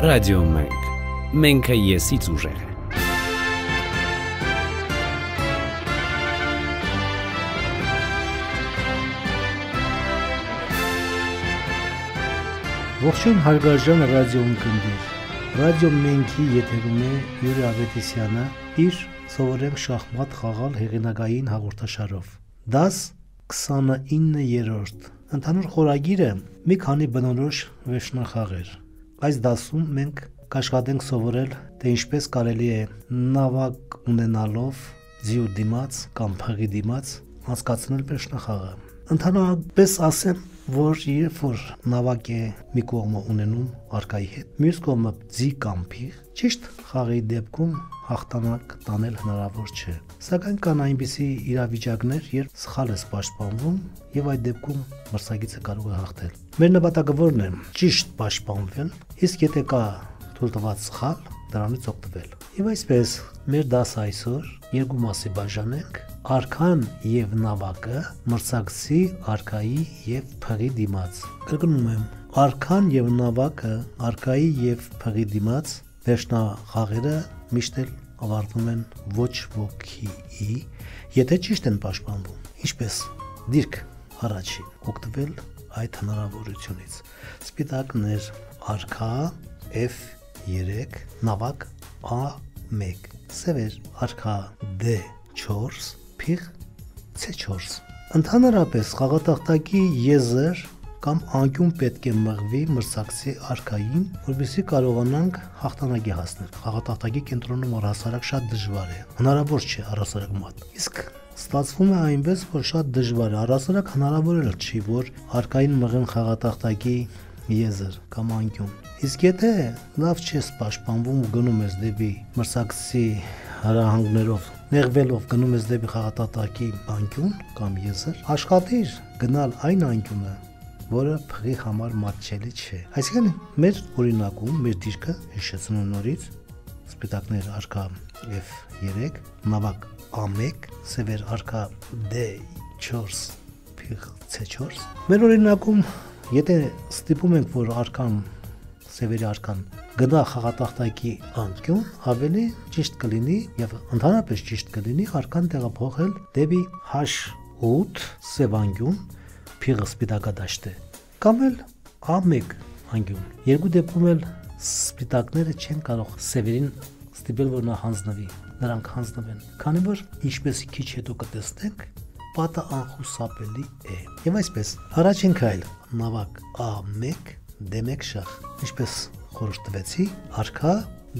Ռադիո Մենք։ Մենքը եսից ուժեղ է։ Ողջույն հարգարժան ռադիո ունկնդիր։ Ռադիո Մենքի եթերում է Յուրի Ավետիսյանը իր «Սովորենք շախմատ խաղալ» հեղինակային հաղորդաշարով։ Դաս 29-րդ։ Ընդհանուր խորագիրը մի քանի բնորոշ վերջնախաղեր։ Այս դասում մենք կաշխատենք սովորել, թե ինչպես կարելի է նավակ ունենալով ձիու դիմաց կամ փղի դիմաց անցկացնել վերջնախաղը։ Ընդհանրապես ասեմ, որ երբ որ նավակ է մի կողմը ունենում արկայի հետ, մյուս կողմը ձի կամ փիղ, ճիշտ խաղի դեպքում հաղթանակ տանել հնարավոր չէ։ Սակայն կան այնպիսի իրավիճակներ, երբ սխալ է պաշտպանվում եւ այդ դեպքում մրցակիցը կարող է հաղթել։ Մեր նպատակը որն է՝ ճիշտ պաշտպանվել, իսկ եթե կա թույլ տված սխալ, դրանից օգտվել։ Եվ այսպես մեր դասը այսօր երկու մասի բաժանենք՝ արքան եւ նավակը մրցակցի արքայի եւ փղի դիմաց։ Կրկնում եմ, արքան եւ նավակը արքայի եւ փղի դիմաց վերջնախաղերը միշտ էլ ավարտվում են ոչ ոքի, եթե ճիշտ են պաշտպանվում։ Ինչպես դիրք առաջին օգտվել այդ հնարավորությունից։ Սպիտակներ արքա F3, նավակ A1, սևեր արքա D4, փիղ C4։ Ընդհանրապես խաղատախտակի եզր կամ անկյուն պետք է մղվի մրցակցի արքային, որպեսզի կարողանանք հաղթանակի հասնել։ Խաղատախտակի կենտրոնում առհասարակ շատ դժվար է, հնարավոր չէ առհասարակ մատ։ Իսկ ստացվում է այնպես, որ շատ դժվար է, առհասարակ հնարավոր էլ չի, որ արքային մղեն խաղատախտակի եզր կամ անկյուն։ Իսկ եթե լավ չես պաշտպանվում ու գնում ես դեպի մրցակցի հրահանգներով, նեղվելով գնում ես դեպի խաղատախտակի անկյուն կամ եզր, աշխատիր գնալ այն անկյունը, որը փղի համար մատչելի չէ։ Այսինքն մեր օրինակում մեր դիրքը հիշեցնում նորից սպիտակներ արքա F3, նավակ A1, սևեր արքա D4, փիղ C4։ Մեր օրինակում եթե ստիպում ենք, որ արքան սևերի արքան գնա խաղատախտակի անկյուն, ավելի ճիշտ կլինի եւ ընդհանրապես ճիշտ կլինի արքան տեղափոխել դեպի H8 սև անկյուն, փիղը սպիտակադաշտ է, կամ էլ A1 անկյուն։ Երկու դեպքում էլ սպիտակները չեն կարող սևերին ստիպել, որ նա հանձնվի, նրանք հանձնվեն, քանի որ ինչպես քիչ հետո կտեսնենք, պատը անխուսափելի է։ Եվ այսպես, առաջին քայլ՝ նավակ A1, D1 շախ, ինչպես խորհուրդ տվեցի, արքա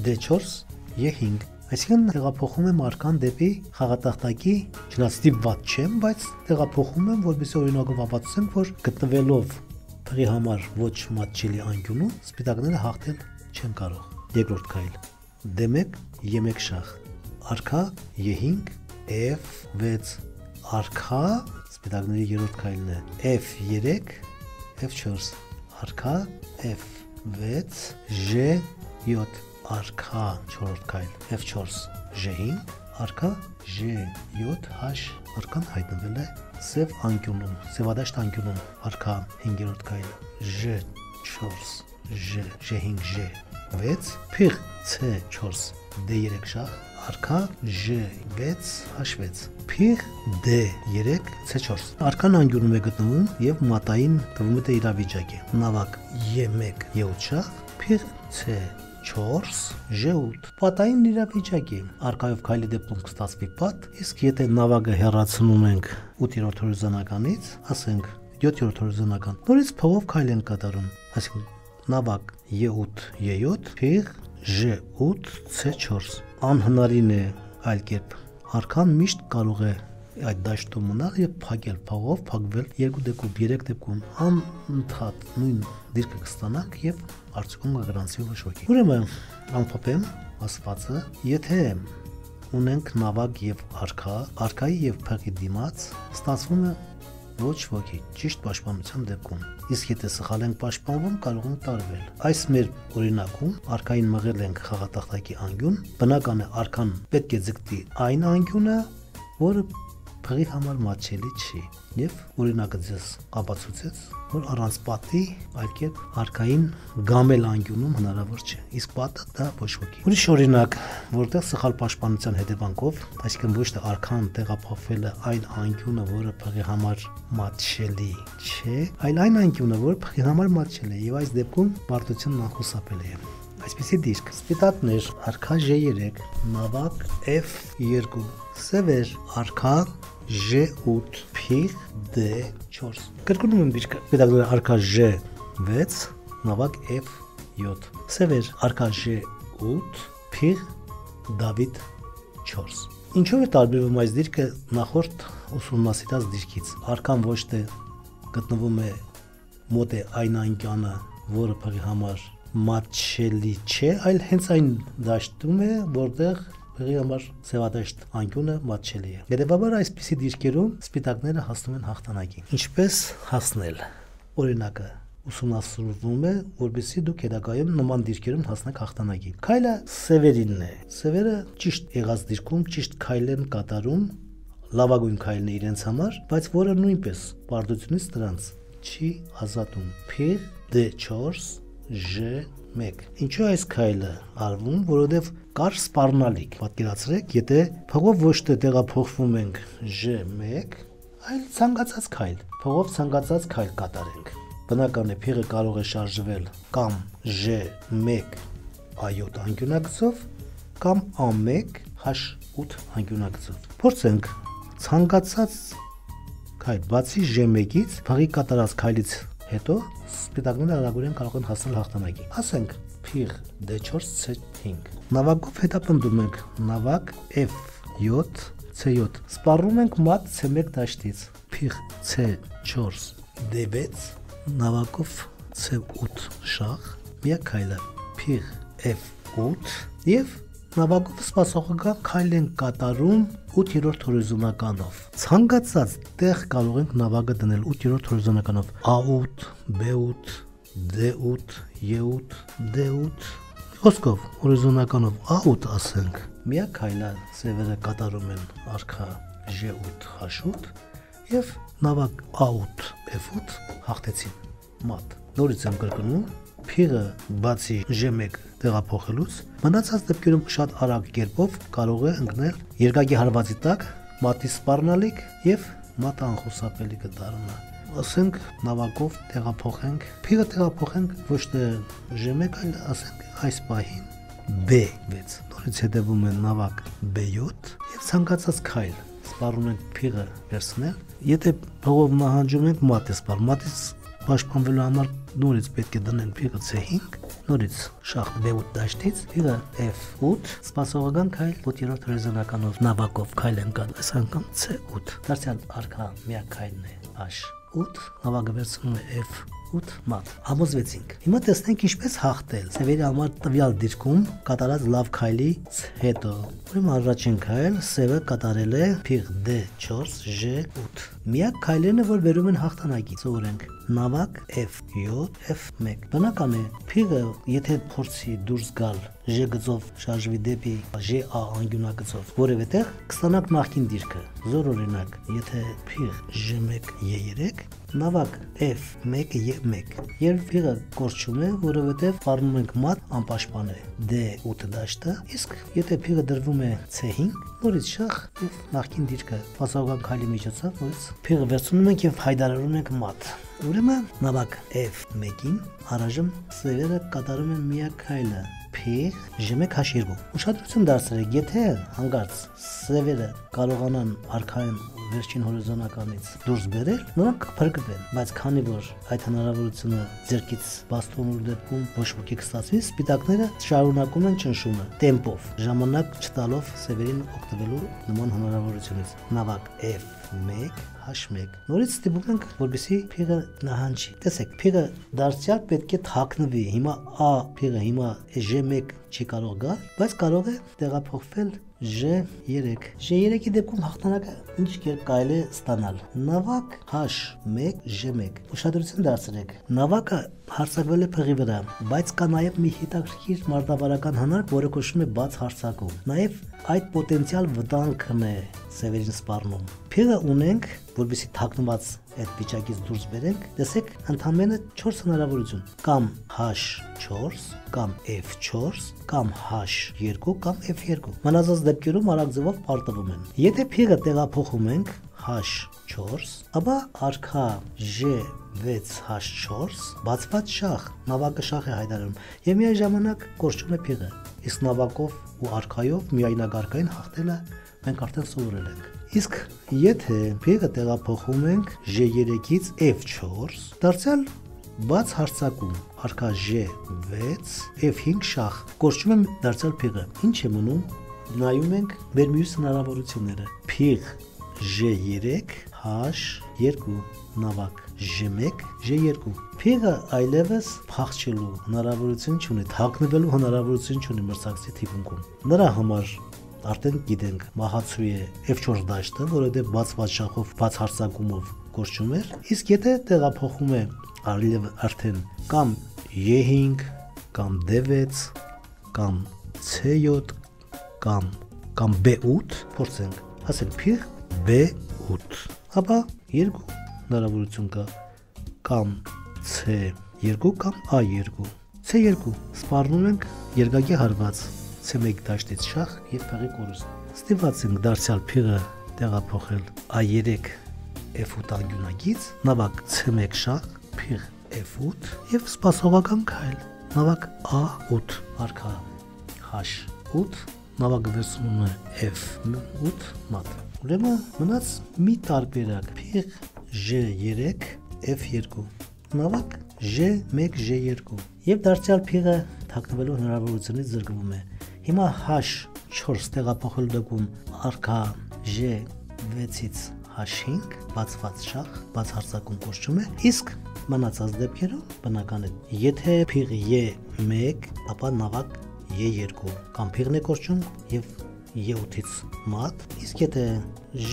D4 E5, այսինքն տեղափոխում եմ արքան դեպի խաղատախտակի, չնայած ստիպված չեմ, բայց տեղափոխում եմ, որպեսզի օրինակով ապացուցեմ, որ գտնվելով փղի համար ոչ մատչելի անկյունում, սպիտակները հաղթել չեն կարող։ Երկրորդ քայլ՝ D1 E1 շախ, արքա E5 F6, արքա, սպիտակների երրորդ քայլն է F3 F4, արքա F6 G7, արքա չորրորդ քայլ F4 G5, արքա G7 H, արքան հայտնվել է սև անկյունում, սևադաշտ անկյունում, արքա 5-րդ քայլ G4 G5 G6, փիղ C4 D3 շախ, արքա G6 H6, փիղ D3 C4։ Արքան անկյունում է գտնվում եւ մատային թվում է իրավիճակ է։ Նավակ E1 E8 շախ, փիղ C4 G8։ Պատային իրավիճակ է։ Արքայով քայլի դեպքում կստացվի պատ, իսկ եթե նավակը հեռացնում ենք 8-րդ հորիզոնականից, ասենք 7-րդ հորիզոնական, նորից փողով քայլ են կատարում, այսինքն նավակ E8 E7, փիղ G8 C4։ Անհնարին է այլ կերպ։ Արքան միշտ կարող է այդ դաշտում մնալ եւ փակել փողով, փակվել երկու դեպքում, երեք դեպքում անընդհատ նույն դիրքը կստանանք եւ արդյունքում կգրանցվի ոչ ոքի։ Ուրեմն ամփոփեմ ասվածը, եթե ունենք նավակ եւ արքա, արքայի եւ փղի դիմաց, ստացվում է ոչ ոքի ճիշտ պաշտպանության դեպքում։ Իսկ եթե սխալ ենք պաշտպանվում, կարող են տարվել։ Այս մեր օրինակում արքային մղել ենք խաղատախտակի անկյուն, բնական է արքան պետք է ձգտի այն անկյունը, որը փղի համար մատչելի չի։ Եվ օրինակը ձեզ ապացուցեց, որ առանց պատի այլ կերպ արքային գամել անկյունում հնարավոր չէ։ Իսկ պատը դա ոչ ոքի։ Ուրիշ օրինակ, որտեղ սխալ պաշտպանության հետևանքով, այսինքն ոչ թե արքան տեղափոխվել է այն անկյունը, որը փղի համար մատչելի չէ, այլ այն անկյունը, որը փղի համար մատչելի է, եւ այս դեպքում պարտությունն անխուսափելի է։ Այսպեսի դիրք. սպիտակներ արքա J3, նավակ F2, սևեր արքա J8, փիղ D4։ Կրկնում եմ դիրքը. սպիտակներ արքա J6, նավակ F7, սևեր արքա J8, փիղ Դավիթ 4։ Ինչով է տարբերվում այս դիրքը նախորդ ուսումնասիրած դիրքից։ Արքան ոչ թե գտնվում է մոտ է այն անկյանը, որը փղի համար մատչելի չէ, այլ հենց այն դաշտում է, որտեղ փղի համար սևադաշտ անկյունը մատչելի է։ Հետևաբար այսպիսի դիրքերում սպիտակները հասնում են հաղթանակի։ Ինչպես հասնել։ Օրինակը ուսումնասիրվում է, որպեսզի դուք հետագայում նման դիրքերում հասնեք հաղթանակի։ Քայլը սևերինն է։ Սևերը ճիշտ եղած դիրքում ճիշտ քայլ են կատարում, լավագույն քայլն է իրենց համար, բայց որը նույնպես պարտությունից նրանց չի ազատում։ Փիղ D4 J1։ Ինչու այս քայլը արվում, որովհետև կար սպառնալիք։ Պատկերացրեք, եթե փողով ոչ թե տեղափոխվում ենք J1, այլ ցանկացած քայլ, փողով ցանկացած քայլ կատարենք։ Բնական է, փիղը կարող է շարժվել կամ J1 A7 անկյունագծով կամ A1 H8 անկյունագծով։ Փորձենք ցանկացած քայլ, բացի J1-ից, փղի կատարած քայլից հետո սպիտակները արագորեն կարող են հասնել հաղթանակի։ Ասենք փիղ D4 C5։ Նավակով հետապնդում ենք նավակ F7 C7։ Սպառնում ենք մատ C1 դաշտից։ Փիղ C4 D6, նավակով C8 շախ, միակ քայլը փիղ F8 եւ նավակով սպասողական քայլ են կատարում 8-րդ հորիզոնականով։ Ցանկացած տեղ կարող ենք նավակը դնել 8-րդ հորիզոնականով A8, B8, D8, E8, D8, խոսքով հորիզոնականով A8 ասենք։ Միակ քայլը սևերը կատարում են արքա J8 H8 եւ նավակ A8 F8 հաղթեցին մատ։ Նորից եմ կրկնում, փիղը բացի J1 տեղափոխելուց մնացած դեպքերում շատ արագ կերպով կարող է ընկնել երկակի հարվածի տակ, մատի սպառնալիք եւ մատը անխուսափելի կդառնա։ Ասենք նավակով տեղափոխենք, փիղը տեղափոխենք ոչ թե J1, այլ ասենք այս պահին B6։ Նորից հետևում է նավակ B7 եւ ցանկացած քայլ սպառում ենք փիղը վերցնել։ Եթե փողով նահանջում ենք, մատ է սպառ, մատից պաշտպանվելու համար նորից պետք է դնենք փիղը C5, նորից շախ B8 դաշտից, փիղը F8, սպասողական քայլ 8-րդ հորիզոնականով նավակով քայլ են կան, այս անգամ C8։ Դարձյալ արքա միակ քայլն է H8, նավակը վերցնում է F8 մատ։ Համոզվեցինք։ Հիմա տեսնենք ինչպես հաղթել սևերի համար տվյալ դիրքում կատարած լավ քայլից հետո։ Ուրեմն առաջին քայլ սևը կատարել է փիղ D4 J8։ Միակ քայլերն որ վերում են հաղթանակի, սովորենք նավակ F7 F1։ Բնական է, փիղը եթե փորձի դուրս գալ J գծով շարժվի դեպի ЖԱ անկյունագծով, որևէ տեղ կստանանք նախքին դիրքը։ Զոր օրինակ, եթե փիղ J1 E3, նավակ F1 E1, երբ փիղը կորչում է, որովհետև սպառնում ենք մատ, անպաշտպան է D8 դաշտը, իսկ եթե փիղը դրվում է C5, նորից շախ եւ նախքին դիրքը սպասողական քայլի միջոցով նորից փիղը վերցնում ենք եւ հայտարարում ենք մատ։ Ուրեմն նավակ F1-ին առայժմ սևերը կատարում են միակ քայլը փիղ J1 H2։ Ուշադրություն դարձրեք, եթե հանկարծ սևերը կարողանան արքային վերջին հորիզոնականից դուրս բերել, նրանք կփրկվեն, բայց քանի որ այդ հնարավորությունը ձերքից բաց թողնելու դեպքում ոչ ոքի կստացվի, սպիտակները շարունակում են ճնշումը տեմպով, ժամանակ չտալով սևերին օգտվելու նման հնարավորությունից։ Նավակ F1 H1։ Նորից ստիպում ենք, որպեսզի փիղը նահանջի։ Տեսեք, փիղը դարձյալ պետք է թաքնվի։ Հիմա A փիղը հիմա J1 չի կարող գալ, բայց կարող է տեղափոխվել J3։ J3-ի դեպքում հաղթանակը ինչ կերպ կարելի է ստանալ։ Նավակ H1 J1։ Ուշադրություն դարձրեք։ Նավակը հարձակվել է փղի վրա, բայց կա նաև մի հետաքրքիր մարտավարական հնարք, որը կոչվում է բաց հարձակում։ Նաև այդ պոտենցիալ վտանգն է սևերին սպառնում։ Փիղը ունենք, որովհետեւ թաքնված այդ վիճակից դուրս բերենք, տեսեք, ընդամենը 4 հնարավորություն, կամ H4, կամ F4, կամ H2, կամ F2։ Մնացած դեպքերում արագ ձևով պարտվում են։ Եթե փիղը տեղափոխում ենք H4, ապա արքա J6H4 բացված շախ, նավակը շախ է հայտարարում եւ միայն ժամանակ կորչում է փիղը։ Իսկ նավակով ու արքայով միայնագարկային հաղթելը մենք արդեն սովորել ենք։ Իսկ եթե փիղը տեղափոխում ենք J3-ից F4, դարձյալ բաց հարցակում արքա J6 F5 շախ կորչում է դարձյալ փիղը։ Ինչ է մնում։ Նայում ենք մեր մյուս հնարավորությունները։ Փիղ J3 H2 նավակ J1 J2 փիղը այլևս փախչելու հնարավորություն չունի, թաքնվելու հնարավորություն չունի մրցակցի թիկունքում։ Նրա համար արդեն գիտենք մահացու է F4 դաշտը, որովհետև բացված շախով, բաց հարցակումով կորչում էր, իսկ եթե տեղափոխում է արդեն կամ E5, կամ D6, կամ C7, կամ B8, փորձենք, ասենք փիղ B8, ապա երկու հնարավորություն կա, կամ C2 կամ A2, C2 սպառնում ենք երկակի հարված C1 դաշտից շախ եւ փեղի կորուստ։ Ստիպված ենք դարձյալ փիղը տեղափոխել A3 F8 անկյունագից, նավակ C1 շախ, փիղ F8 եւ սպասողական քայլ, նավակ A8 արքա H8, նավակը վերցնում է F8 մատ։ Ուրեմն մնաց մի տարբերակ, փիղ J3 F2, նավակ J1 J2 եւ դարձյալ փիղը թաքնվելու հնարավորությունից զրկվում է։ Հիմա H4 տեղափոխելու դեպքում արքա J6-ից H5 բացված շախ, բաց հարցակում կորչում է, իսկ մնացած դեպքերում բնական է, եթե փիղ E1, ապա նավակ E2 կամ փիղն է կորչում եւ E8-ից մատ, իսկ եթե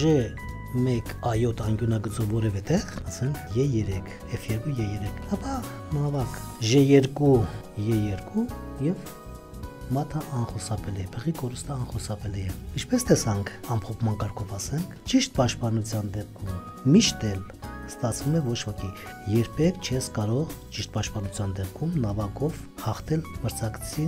J1 A7 անկյունագծով որևէ տեղ, ասենք E3, F2 E3, ապա նավակ J2 E2 եւ մատը անխուսափելի է, փղի կորուստը անխուսափելի է։ Ինչպես տեսանք, ամփոփման կարգով ասենք, ճիշտ պաշտպանության դեպքում միշտ էլ ստացվում է ոչ ոքի։ Երբեք չես կարող ճիշտ պաշտպանության դեպքում նավակով հաղթել մրցակցի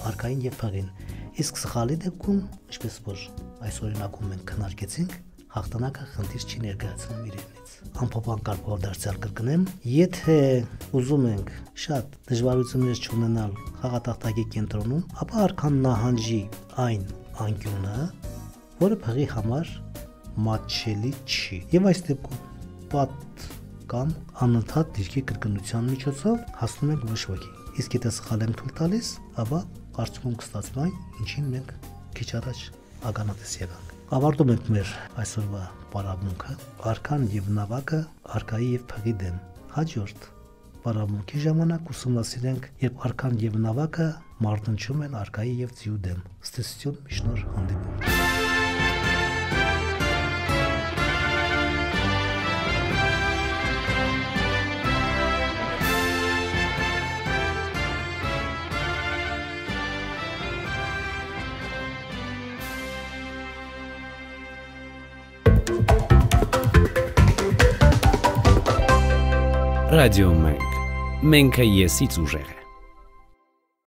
արքային եւ փղին։ Իսկ սխալի դեպքում, ինչպես որ այս օրինակում մենք քննարկեցինք, հաղթանակը խնդիր չի ներկայացնում իրենից։ Ամփոփման կարգով դարձյալ կրկնեմ, եթե ուզում ենք շատ դժվարություններ չունենալ խաղատախտակի կենտրոնում, ապա արքան նահանջի այն անկյունը, որը փղի համար մատչելի չի։ Եվ այս դեպքում պատ կամ անընդհատ դիրքի կրկնության միջոցով հասնում ենք ոչ ոքի։ Իսկ եթե սխալ ենք թույլ տալիս, ապա կարծում եմ կստացվի այն, ինչին մենք քիչ առաջ ականատես եղանք։ Ավարտում ենք մեր այսօրվա պարապմունքը, արքան եւ նավակը արքայի եւ փղի դեմ։ Հաջորդ պարապմունքի ժամանակ ուսումնասիրենք, երբ արքան եւ նավակը մարտնչում են արքայի եւ ձիու դեմ։ Ստեսություն, մի շնորհ, հանդիպում։ Ռադիո 1 Մենքը եսից ուժեղ է։